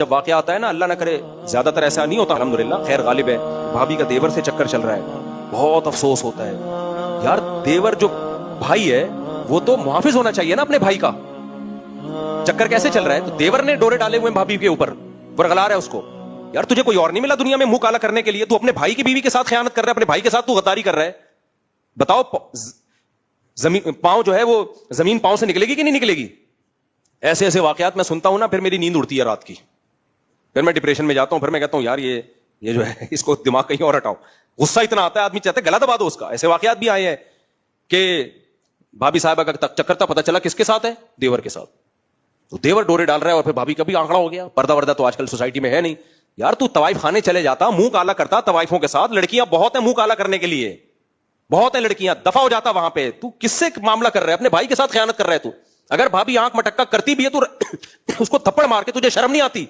جب واقعہ آتا ہے نا, اللہ نہ کرے زیادہ تر ایسا نہیں ہوتا الحمدللہ, خیر غالب ہے, بھابھی کا دیور سے چکر چل رہا ہے, بہت افسوس ہوتا ہے یار. دیور جو بھائی ہے وہ تو محافظ ہونا چاہیے نا اپنے بھائی کا. چکر کیسے چل رہا ہے؟ تو دیور نے ڈورے ڈالے ہوئے بھابھی کے اوپر, ورغلا رہا ہے اس کو. یار تجھے کوئی اور نہیں ملا دنیا میں منہ کالا کرنے کے لیے؟ تو اپنے بھائی کی بیوی کے ساتھ خیانت کر رہا ہے, اپنے بھائی کے ساتھ تو غداری کر رہا ہے. بتاؤ زمین پاؤں جو ہے وہ زمین پاؤں سے نکلے گی کہ نہیں نکلے گی؟ ایسے ایسے واقعات میں سنتا ہوں نا, پھر میری نیند اڑتی ہے رات کی, پھر میں ڈپریشن میں جاتا ہوں, پھر میں کہتا ہوں یار یہ جو ہے اس کو دماغ کہیں اور ہٹاؤ. غصہ اتنا آتا ہے, آدمی چاہتا ہے گلا دبا دو اس کا. ایسے واقعات بھی آئے ہیں کہ بھابھی صاحبہ کا چکر تھا, پتہ چلا کس کے ساتھ ہے؟ دیور کے ساتھ. تو دیور ڈورے ڈال رہا ہے اور پھر بھابھی کا بھی آنکڑا ہو گیا. پردہ وردہ تو آج کل سوسائٹی میں ہے نہیں. یار تو طوائف خانے چلے جاتا, منہ کالا کرتا طوائفوں کے ساتھ. لڑکیاں بہت ہیں منہ کالا کرنے کے لیے, بہت ہیں لڑکیاں, دفع ہو جاتا وہاں پہ. تو کس سے معاملہ کر رہا ہے؟ اپنے بھائی کے ساتھ خیانت کر رہا ہے تو. اگر بھابھی آنکھ مٹکا کرتی بھی ہے تو اس کو تھپڑ مار کے تجھے شرم نہیں آتی؟